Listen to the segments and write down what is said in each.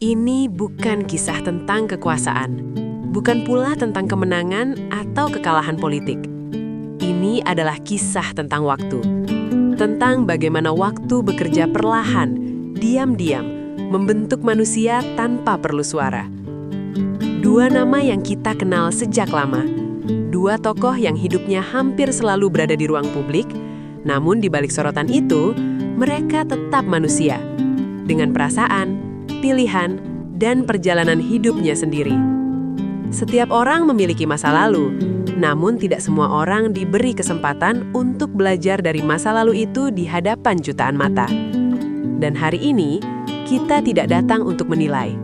Ini bukan kisah tentang kekuasaan, bukan pula tentang kemenangan atau kekalahan politik. Ini adalah kisah tentang waktu, tentang bagaimana waktu bekerja perlahan, diam-diam, membentuk manusia tanpa perlu suara. Dua nama yang kita kenal sejak lama, dua tokoh yang hidupnya hampir selalu berada di ruang publik, namun di balik sorotan itu, mereka tetap manusia, dengan perasaan, pilihan, dan perjalanan hidupnya sendiri. Setiap orang memiliki masa lalu, namun tidak semua orang diberi kesempatan untuk belajar dari masa lalu itu di hadapan jutaan mata. Dan hari ini, kita tidak datang untuk menilai,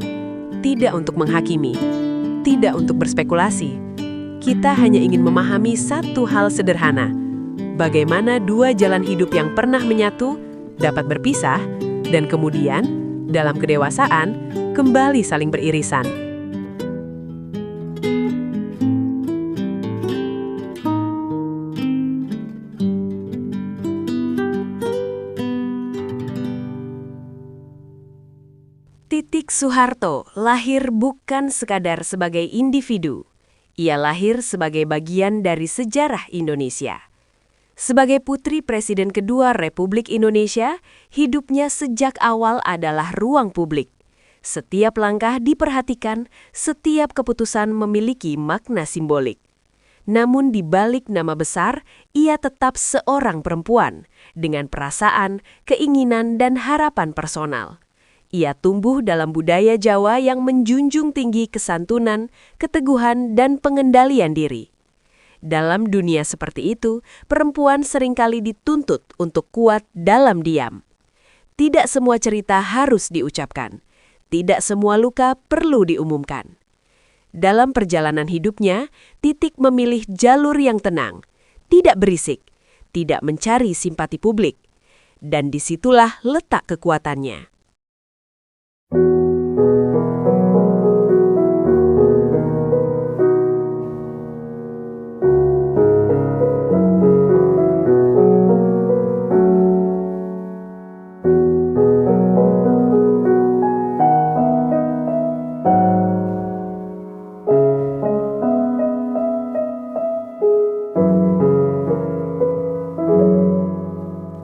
tidak untuk menghakimi, tidak untuk berspekulasi. Kita hanya ingin memahami satu hal sederhana, bagaimana dua jalan hidup yang pernah menyatu dapat berpisah, dan kemudian, dalam kedewasaan, kembali saling beririsan. Titik Soeharto lahir bukan sekadar sebagai individu. Ia lahir sebagai bagian dari sejarah Indonesia. Sebagai putri Presiden kedua Republik Indonesia, hidupnya sejak awal adalah ruang publik. Setiap langkah diperhatikan, setiap keputusan memiliki makna simbolik. Namun di balik nama besar, ia tetap seorang perempuan dengan perasaan, keinginan, dan harapan personal. Ia tumbuh dalam budaya Jawa yang menjunjung tinggi kesantunan, keteguhan, dan pengendalian diri. Dalam dunia seperti itu, perempuan seringkali dituntut untuk kuat dalam diam. Tidak semua cerita harus diucapkan. Tidak semua luka perlu diumumkan. Dalam perjalanan hidupnya, Titik memilih jalur yang tenang, tidak berisik, tidak mencari simpati publik. Dan disitulah letak kekuatannya.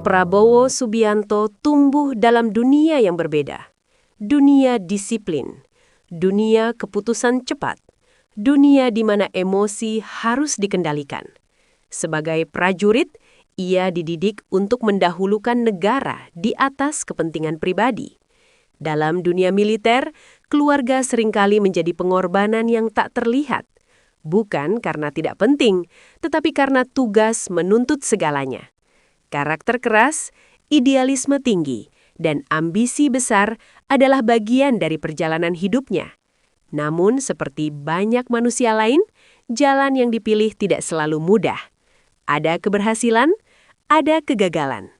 Prabowo Subianto tumbuh dalam dunia yang berbeda. Dunia disiplin, dunia keputusan cepat, dunia di mana emosi harus dikendalikan. Sebagai prajurit, ia dididik untuk mendahulukan negara di atas kepentingan pribadi. Dalam dunia militer, keluarga seringkali menjadi pengorbanan yang tak terlihat. Bukan karena tidak penting, tetapi karena tugas menuntut segalanya. Karakter keras, idealisme tinggi, dan ambisi besar adalah bagian dari perjalanan hidupnya. Namun, seperti banyak manusia lain, jalan yang dipilih tidak selalu mudah. Ada keberhasilan, ada kegagalan,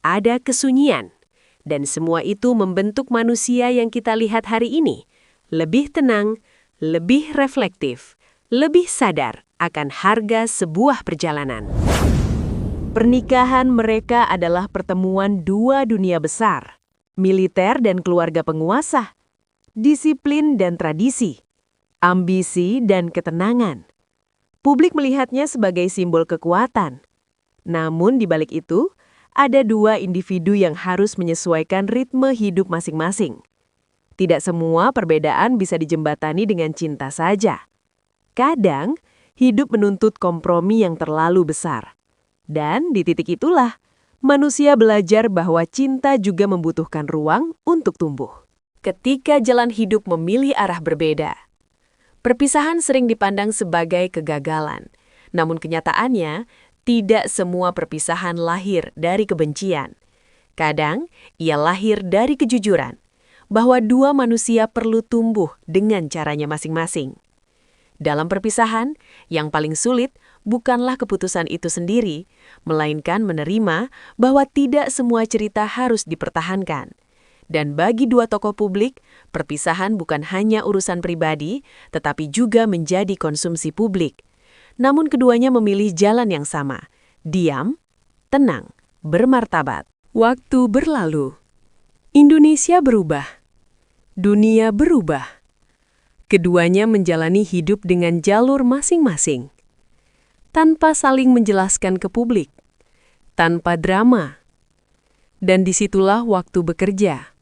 ada kesunyian. Dan semua itu membentuk manusia yang kita lihat hari ini. Lebih tenang, lebih reflektif, lebih sadar akan harga sebuah perjalanan. Pernikahan mereka adalah pertemuan dua dunia besar, militer dan keluarga penguasa, disiplin dan tradisi, ambisi dan ketenangan. Publik melihatnya sebagai simbol kekuatan. Namun di balik itu, ada dua individu yang harus menyesuaikan ritme hidup masing-masing. Tidak semua perbedaan bisa dijembatani dengan cinta saja. Kadang, hidup menuntut kompromi yang terlalu besar. Dan di titik itulah, manusia belajar bahwa cinta juga membutuhkan ruang untuk tumbuh. Ketika jalan hidup memilih arah berbeda, perpisahan sering dipandang sebagai kegagalan. Namun kenyataannya, tidak semua perpisahan lahir dari kebencian. Kadang, ia lahir dari kejujuran, bahwa dua manusia perlu tumbuh dengan caranya masing-masing. Dalam perpisahan, yang paling sulit bukanlah keputusan itu sendiri, melainkan menerima bahwa tidak semua cerita harus dipertahankan. Dan bagi dua tokoh publik, perpisahan bukan hanya urusan pribadi, tetapi juga menjadi konsumsi publik. Namun keduanya memilih jalan yang sama, diam, tenang, bermartabat. Waktu berlalu. Indonesia berubah. Dunia berubah. Keduanya menjalani hidup dengan jalur masing-masing, tanpa saling menjelaskan ke publik, tanpa drama. Dan disitulah waktu bekerja,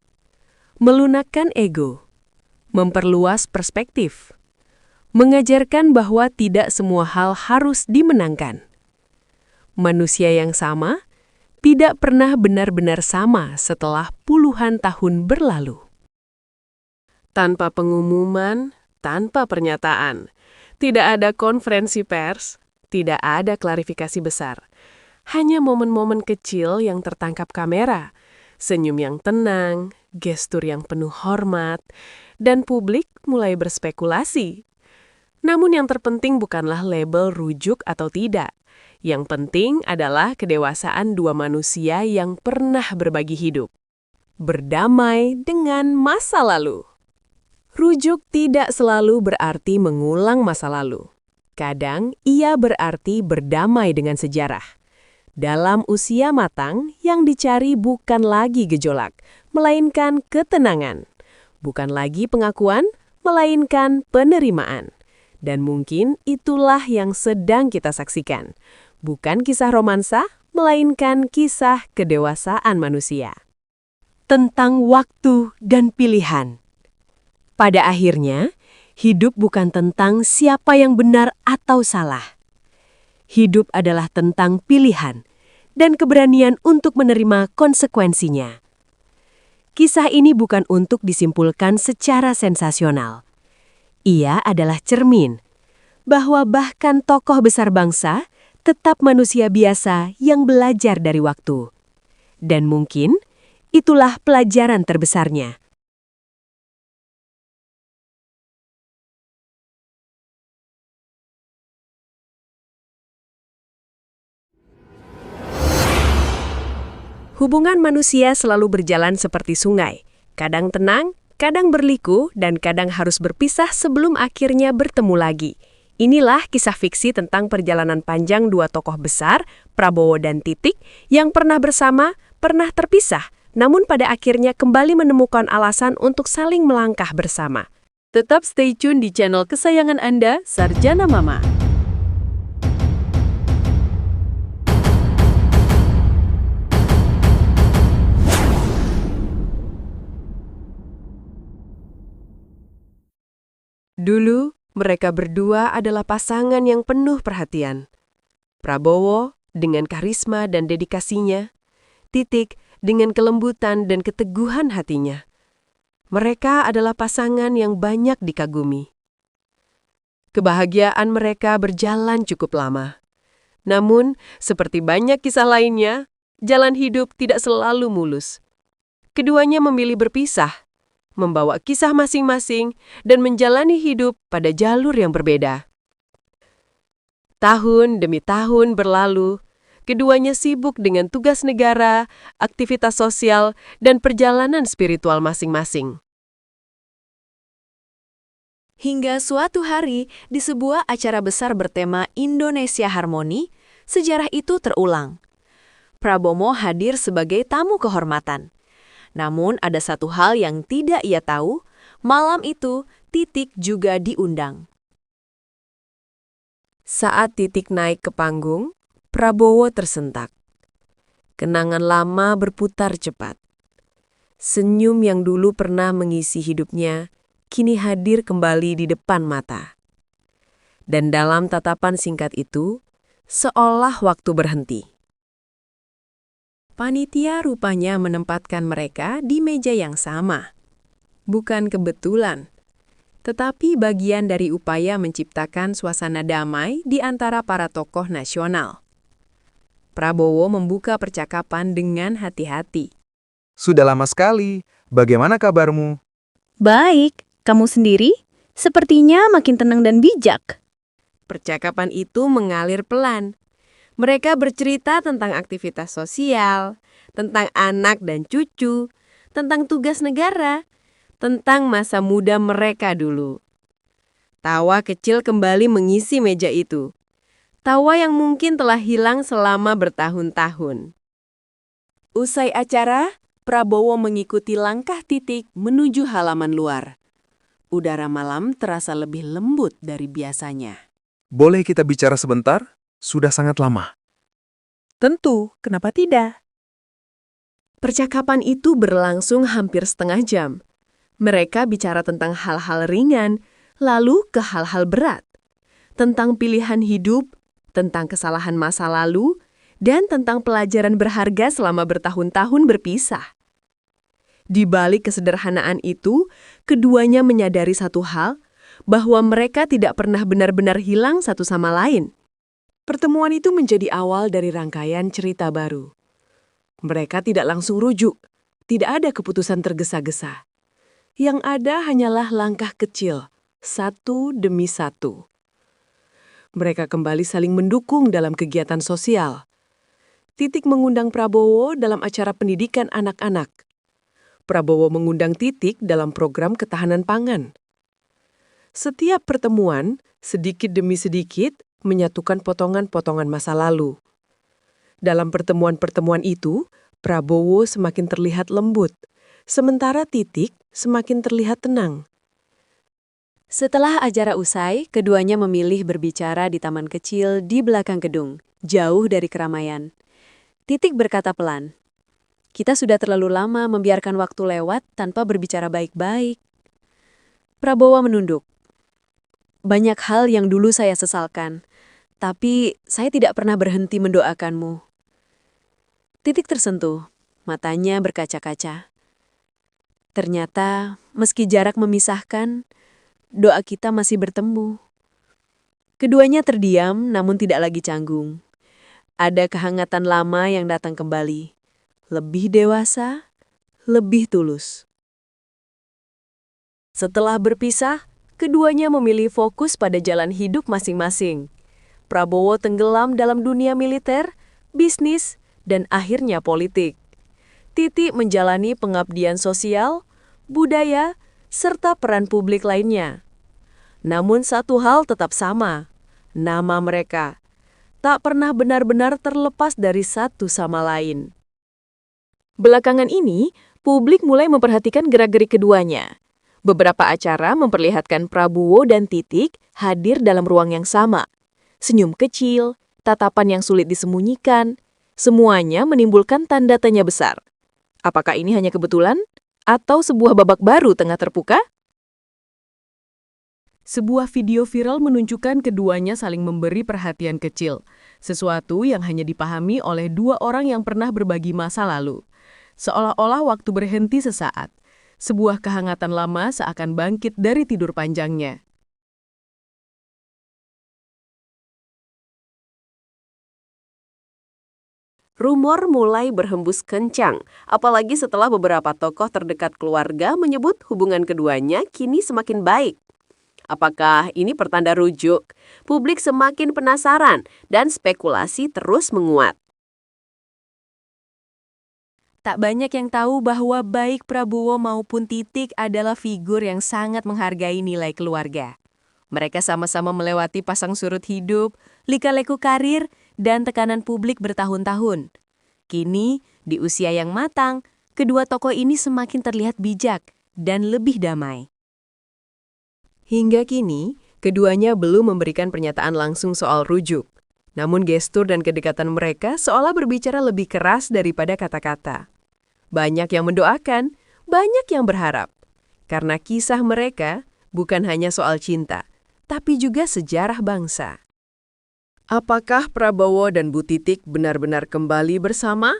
melunakkan ego, memperluas perspektif, mengajarkan bahwa tidak semua hal harus dimenangkan. Manusia yang sama tidak pernah benar-benar sama setelah puluhan tahun berlalu. Tanpa pengumuman, tanpa pernyataan, tidak ada konferensi pers, tidak ada klarifikasi besar. Hanya momen-momen kecil yang tertangkap kamera, senyum yang tenang, gestur yang penuh hormat, dan publik mulai berspekulasi. Namun yang terpenting bukanlah label rujuk atau tidak. Yang penting adalah kedewasaan dua manusia yang pernah berbagi hidup. Berdamai dengan masa lalu. Rujuk tidak selalu berarti mengulang masa lalu. Kadang ia berarti berdamai dengan sejarah. Dalam usia matang, yang dicari bukan lagi gejolak, melainkan ketenangan. Bukan lagi pengakuan, melainkan penerimaan. Dan mungkin itulah yang sedang kita saksikan. Bukan kisah romansa, melainkan kisah kedewasaan manusia. Tentang waktu dan pilihan. Pada akhirnya, hidup bukan tentang siapa yang benar atau salah. Hidup adalah tentang pilihan dan keberanian untuk menerima konsekuensinya. Kisah ini bukan untuk disimpulkan secara sensasional. Ia adalah cermin bahwa bahkan tokoh besar bangsa tetap manusia biasa yang belajar dari waktu. Dan mungkin itulah pelajaran terbesarnya. Hubungan manusia selalu berjalan seperti sungai, kadang tenang, kadang berliku, dan kadang harus berpisah sebelum akhirnya bertemu lagi. Inilah kisah fiksi tentang perjalanan panjang dua tokoh besar, Prabowo dan Titik, yang pernah bersama, pernah terpisah, namun pada akhirnya kembali menemukan alasan untuk saling melangkah bersama. Tetap stay tune di channel kesayangan Anda, Sarjana Mama. Dulu, mereka berdua adalah pasangan yang penuh perhatian. Prabowo dengan karisma dan dedikasinya, Titik dengan kelembutan dan keteguhan hatinya. Mereka adalah pasangan yang banyak dikagumi. Kebahagiaan mereka berjalan cukup lama. Namun, seperti banyak kisah lainnya, jalan hidup tidak selalu mulus. Keduanya memilih berpisah, membawa kisah masing-masing, dan menjalani hidup pada jalur yang berbeda. Tahun demi tahun berlalu, keduanya sibuk dengan tugas negara, aktivitas sosial, dan perjalanan spiritual masing-masing. Hingga suatu hari, di sebuah acara besar bertema Indonesia Harmoni, sejarah itu terulang. Prabowo hadir sebagai tamu kehormatan. Namun ada satu hal yang tidak ia tahu, malam itu Titik juga diundang. Saat Titik naik ke panggung, Prabowo tersentak. Kenangan lama berputar cepat. Senyum yang dulu pernah mengisi hidupnya, kini hadir kembali di depan mata. Dan dalam tatapan singkat itu, seolah waktu berhenti. Panitia rupanya menempatkan mereka di meja yang sama. Bukan kebetulan, tetapi bagian dari upaya menciptakan suasana damai di antara para tokoh nasional. Prabowo membuka percakapan dengan hati-hati. Sudah lama sekali. Bagaimana kabarmu? Baik, kamu sendiri? Sepertinya makin tenang dan bijak. Percakapan itu mengalir pelan. Mereka bercerita tentang aktivitas sosial, tentang anak dan cucu, tentang tugas negara, tentang masa muda mereka dulu. Tawa kecil kembali mengisi meja itu. Tawa yang mungkin telah hilang selama bertahun-tahun. Usai acara, Prabowo mengikuti langkah Titik menuju halaman luar. Udara malam terasa lebih lembut dari biasanya. Boleh kita bicara sebentar? Sudah sangat lama. Tentu, kenapa tidak? Percakapan itu berlangsung hampir setengah jam. Mereka bicara tentang hal-hal ringan, lalu ke hal-hal berat. Tentang pilihan hidup, tentang kesalahan masa lalu, dan tentang pelajaran berharga selama bertahun-tahun berpisah. Di balik kesederhanaan itu, keduanya menyadari satu hal, bahwa mereka tidak pernah benar-benar hilang satu sama lain. Pertemuan itu menjadi awal dari rangkaian cerita baru. Mereka tidak langsung rujuk, tidak ada keputusan tergesa-gesa. Yang ada hanyalah langkah kecil, satu demi satu. Mereka kembali saling mendukung dalam kegiatan sosial. Titik mengundang Prabowo dalam acara pendidikan anak-anak. Prabowo mengundang Titik dalam program ketahanan pangan. Setiap pertemuan, sedikit demi sedikit, menyatukan potongan-potongan masa lalu. Dalam pertemuan-pertemuan itu, Prabowo semakin terlihat lembut, sementara Titik semakin terlihat tenang. Setelah acara usai, keduanya memilih berbicara di taman kecil di belakang gedung, jauh dari keramaian. Titik berkata pelan, "Kita sudah terlalu lama membiarkan waktu lewat tanpa berbicara baik-baik." Prabowo menunduk. "Banyak hal yang dulu saya sesalkan, tapi saya tidak pernah berhenti mendoakanmu." Titik tersentuh, matanya berkaca-kaca. Ternyata, meski jarak memisahkan, doa kita masih bertemu. Keduanya terdiam namun tidak lagi canggung. Ada kehangatan lama yang datang kembali. Lebih dewasa, lebih tulus. Setelah berpisah, keduanya memilih fokus pada jalan hidup masing-masing. Prabowo tenggelam dalam dunia militer, bisnis, dan akhirnya politik. Titik menjalani pengabdian sosial, budaya, serta peran publik lainnya. Namun satu hal tetap sama, nama mereka tak pernah benar-benar terlepas dari satu sama lain. Belakangan ini, publik mulai memperhatikan gerak-gerik keduanya. Beberapa acara memperlihatkan Prabowo dan Titik hadir dalam ruang yang sama. Senyum kecil, tatapan yang sulit disembunyikan, semuanya menimbulkan tanda tanya besar. Apakah ini hanya kebetulan? Atau sebuah babak baru tengah terbuka? Sebuah video viral menunjukkan keduanya saling memberi perhatian kecil, sesuatu yang hanya dipahami oleh dua orang yang pernah berbagi masa lalu. Seolah-olah waktu berhenti sesaat, sebuah kehangatan lama seakan bangkit dari tidur panjangnya. Rumor mulai berhembus kencang, apalagi setelah beberapa tokoh terdekat keluarga menyebut hubungan keduanya kini semakin baik. Apakah ini pertanda rujuk? Publik semakin penasaran dan spekulasi terus menguat. Tak banyak yang tahu bahwa baik Prabowo maupun Titik adalah figur yang sangat menghargai nilai keluarga. Mereka sama-sama melewati pasang surut hidup, lika-liku karir, dan tekanan publik bertahun-tahun. Kini, di usia yang matang, kedua tokoh ini semakin terlihat bijak dan lebih damai. Hingga kini, keduanya belum memberikan pernyataan langsung soal rujuk. Namun gestur dan kedekatan mereka seolah berbicara lebih keras daripada kata-kata. Banyak yang mendoakan, banyak yang berharap. Karena kisah mereka bukan hanya soal cinta, tapi juga sejarah bangsa. Apakah Prabowo dan Bu Titik benar-benar kembali bersama?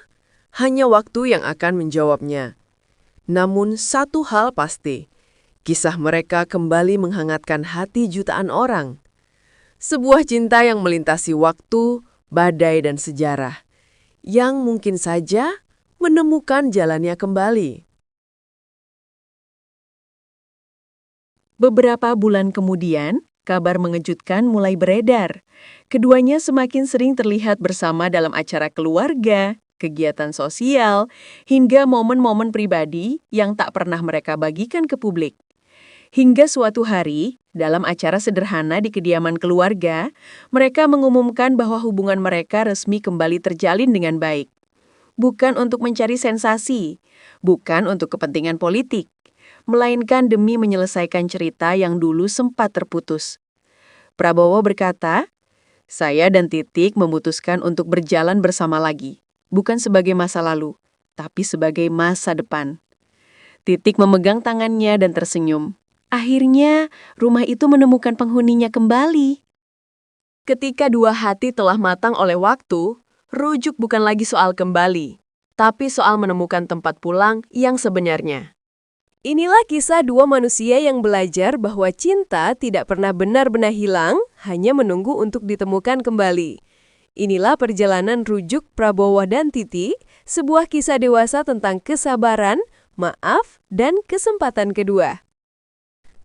Hanya waktu yang akan menjawabnya. Namun satu hal pasti, kisah mereka kembali menghangatkan hati jutaan orang. Sebuah cinta yang melintasi waktu, badai, dan sejarah, yang mungkin saja menemukan jalannya kembali. Beberapa bulan kemudian, kabar mengejutkan mulai beredar. Keduanya semakin sering terlihat bersama dalam acara keluarga, kegiatan sosial, hingga momen-momen pribadi yang tak pernah mereka bagikan ke publik. Hingga suatu hari, dalam acara sederhana di kediaman keluarga, mereka mengumumkan bahwa hubungan mereka resmi kembali terjalin dengan baik. bukan untuk mencari sensasi, bukan untuk kepentingan politik, melainkan demi menyelesaikan cerita yang dulu sempat terputus. Prabowo berkata, "Saya dan Titik memutuskan untuk berjalan bersama lagi, bukan sebagai masa lalu, tapi sebagai masa depan." Titik memegang tangannya dan tersenyum. Akhirnya, rumah itu menemukan penghuninya kembali. Ketika dua hati telah matang oleh waktu, rujuk bukan lagi soal kembali, tapi soal menemukan tempat pulang yang sebenarnya. Inilah kisah dua manusia yang belajar bahwa cinta tidak pernah benar-benar hilang, hanya menunggu untuk ditemukan kembali. Inilah perjalanan rujuk Prabowo dan Titi, sebuah kisah dewasa tentang kesabaran, maaf, dan kesempatan kedua.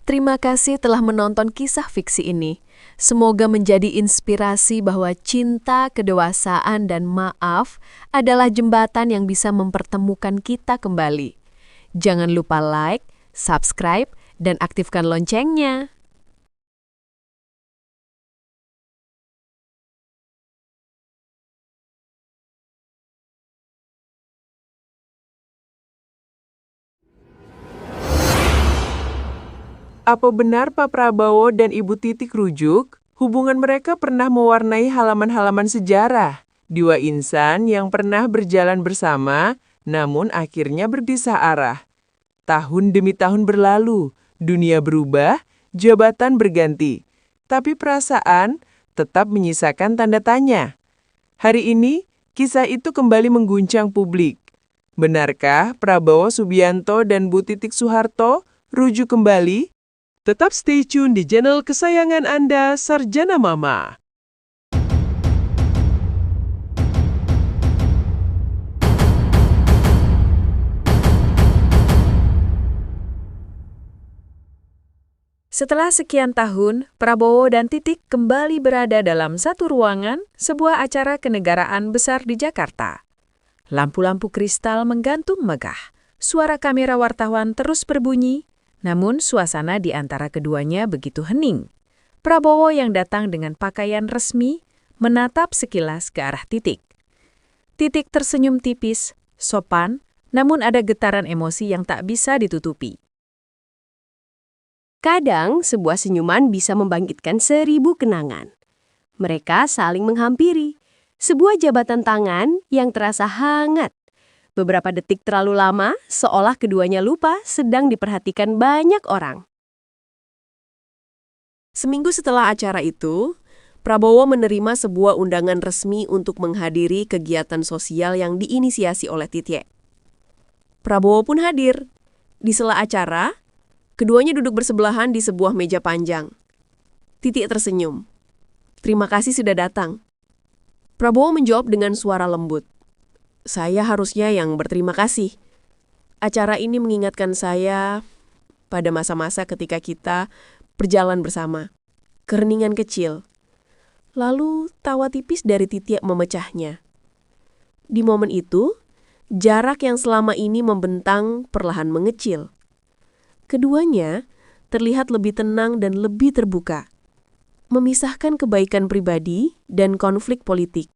Terima kasih telah menonton kisah fiksi ini. Semoga menjadi inspirasi bahwa cinta, kedewasaan, dan maaf adalah jembatan yang bisa mempertemukan kita kembali. Jangan lupa like, subscribe, dan aktifkan loncengnya. Apa benar Pak Prabowo dan Ibu Titik rujuk? Hubungan mereka pernah mewarnai halaman-halaman sejarah. Dua insan yang pernah berjalan bersama, namun akhirnya berpisah arah. Tahun demi tahun berlalu, dunia berubah, jabatan berganti. Tapi perasaan tetap menyisakan tanda tanya. Hari ini, kisah itu kembali mengguncang publik. Benarkah Prabowo Subianto dan Bu Titik Soeharto rujuk kembali? Tetap stay tune di channel kesayangan Anda, Sarjana Mama. Setelah sekian tahun, Prabowo dan Titik kembali berada dalam satu ruangan, sebuah acara kenegaraan besar di Jakarta. Lampu-lampu kristal menggantung megah, suara kamera wartawan terus berbunyi, namun suasana di antara keduanya begitu hening. Prabowo yang datang dengan pakaian resmi menatap sekilas ke arah Titik. Titik tersenyum tipis, sopan, namun ada getaran emosi yang tak bisa ditutupi. Kadang sebuah senyuman bisa membangkitkan 1000 kenangan. Mereka saling menghampiri, sebuah jabatan tangan yang terasa hangat. Beberapa detik terlalu lama, seolah keduanya lupa sedang diperhatikan banyak orang. Seminggu setelah acara itu, Prabowo menerima sebuah undangan resmi untuk menghadiri kegiatan sosial yang diinisiasi oleh Titik. Prabowo pun hadir. Di sela acara, keduanya duduk bersebelahan di sebuah meja panjang. Titik tersenyum. "Terima kasih sudah datang." Prabowo menjawab dengan suara lembut. "Saya harusnya yang berterima kasih. Acara ini mengingatkan saya pada masa-masa ketika kita berjalan bersama." Keheningan kecil. Lalu tawa tipis dari Titik memecahnya. Di momen itu, jarak yang selama ini membentang perlahan mengecil. Keduanya terlihat lebih tenang dan lebih terbuka, memisahkan kebaikan pribadi dan konflik politik.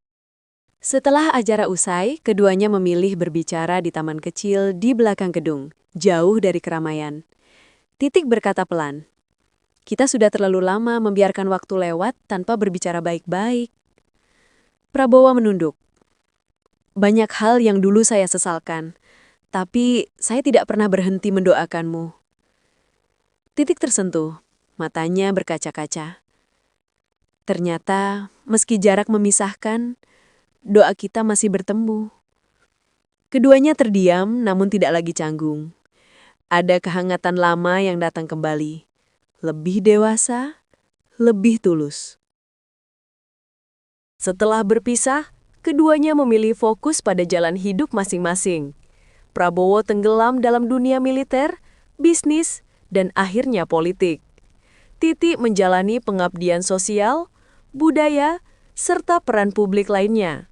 Setelah acara usai, keduanya memilih berbicara di taman kecil di belakang gedung, jauh dari keramaian. Titik berkata pelan, "Kita sudah terlalu lama membiarkan waktu lewat tanpa berbicara baik-baik." Prabowo menunduk. "Banyak hal yang dulu saya sesalkan, tapi saya tidak pernah berhenti mendoakanmu." Titik tersentuh, matanya berkaca-kaca. Ternyata, meski jarak memisahkan, doa kita masih bertemu. Keduanya terdiam namun tidak lagi canggung. Ada kehangatan lama yang datang kembali. Lebih dewasa, lebih tulus. Setelah berpisah, keduanya memilih fokus pada jalan hidup masing-masing. Prabowo tenggelam dalam dunia militer, bisnis, dan akhirnya politik. Titik menjalani pengabdian sosial, budaya, serta peran publik lainnya.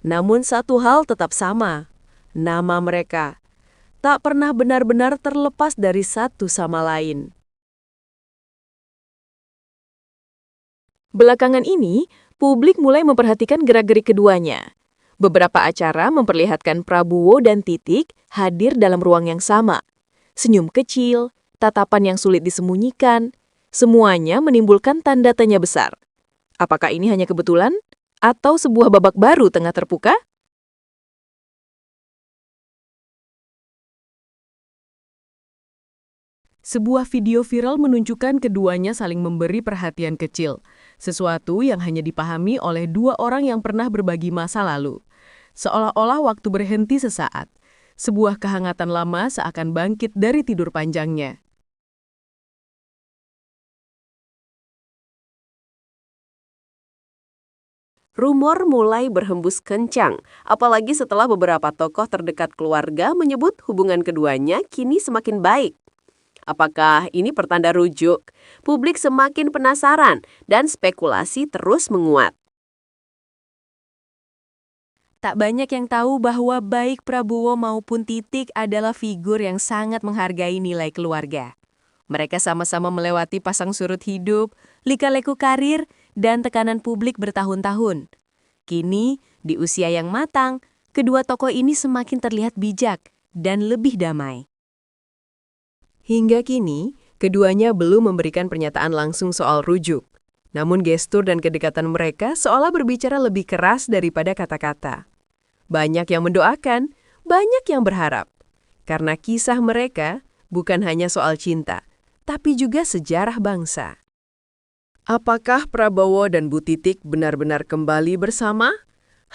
Namun satu hal tetap sama, nama mereka tak pernah benar-benar terlepas dari satu sama lain. Belakangan ini, publik mulai memperhatikan gerak-gerik keduanya. Beberapa acara memperlihatkan Prabowo dan Titik hadir dalam ruang yang sama. Senyum kecil, tatapan yang sulit disembunyikan, semuanya menimbulkan tanda tanya besar. Apakah ini hanya kebetulan? Atau sebuah babak baru tengah terbuka? Sebuah video viral menunjukkan keduanya saling memberi perhatian kecil, sesuatu yang hanya dipahami oleh dua orang yang pernah berbagi masa lalu. Seolah-olah waktu berhenti sesaat, sebuah kehangatan lama seakan bangkit dari tidur panjangnya. Rumor mulai berhembus kencang, apalagi setelah beberapa tokoh terdekat keluarga menyebut hubungan keduanya kini semakin baik. Apakah ini pertanda rujuk? Publik semakin penasaran dan spekulasi terus menguat. Tak banyak yang tahu bahwa baik Prabowo maupun Titik adalah figur yang sangat menghargai nilai keluarga. Mereka sama-sama melewati pasang surut hidup, lika-liku karir, dan tekanan publik bertahun-tahun. Kini, di usia yang matang, kedua tokoh ini semakin terlihat bijak dan lebih damai. Hingga kini, keduanya belum memberikan pernyataan langsung soal rujuk. Namun gestur dan kedekatan mereka seolah berbicara lebih keras daripada kata-kata. Banyak yang mendoakan, banyak yang berharap. Karena kisah mereka bukan hanya soal cinta, tapi juga sejarah bangsa. Apakah Prabowo dan Bu Titik benar-benar kembali bersama?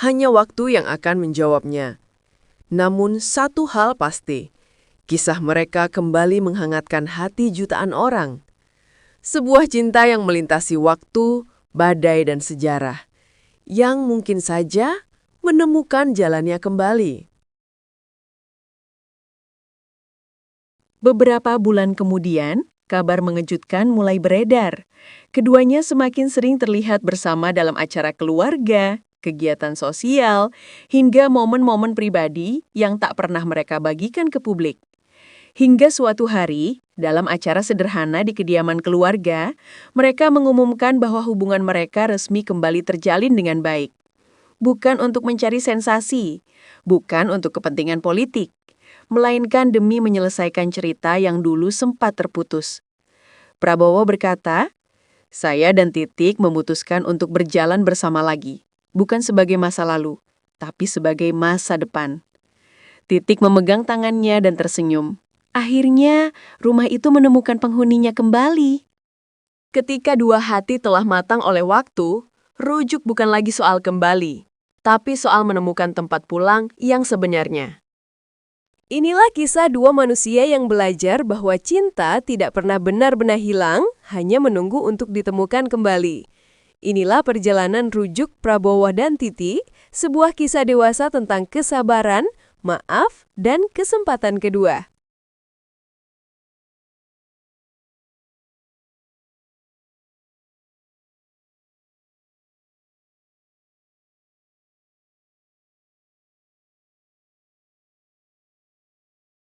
Hanya waktu yang akan menjawabnya. Namun satu hal pasti, kisah mereka kembali menghangatkan hati jutaan orang. Sebuah cinta yang melintasi waktu, badai, dan sejarah, yang mungkin saja menemukan jalannya kembali. Beberapa bulan kemudian, kabar mengejutkan mulai beredar. Keduanya semakin sering terlihat bersama dalam acara keluarga, kegiatan sosial, hingga momen-momen pribadi yang tak pernah mereka bagikan ke publik. Hingga suatu hari, dalam acara sederhana di kediaman keluarga, mereka mengumumkan bahwa hubungan mereka resmi kembali terjalin dengan baik. Bukan untuk mencari sensasi, bukan untuk kepentingan politik, melainkan demi menyelesaikan cerita yang dulu sempat terputus. Prabowo berkata, "Saya dan Titik memutuskan untuk berjalan bersama lagi, bukan sebagai masa lalu, tapi sebagai masa depan." Titik memegang tangannya dan tersenyum. Akhirnya, rumah itu menemukan penghuninya kembali. Ketika dua hati telah matang oleh waktu, rujuk bukan lagi soal kembali, tapi soal menemukan tempat pulang yang sebenarnya. Inilah kisah dua manusia yang belajar bahwa cinta tidak pernah benar-benar hilang, hanya menunggu untuk ditemukan kembali. Inilah perjalanan rujuk Prabowo dan Titik, sebuah kisah dewasa tentang kesabaran, maaf, dan kesempatan kedua.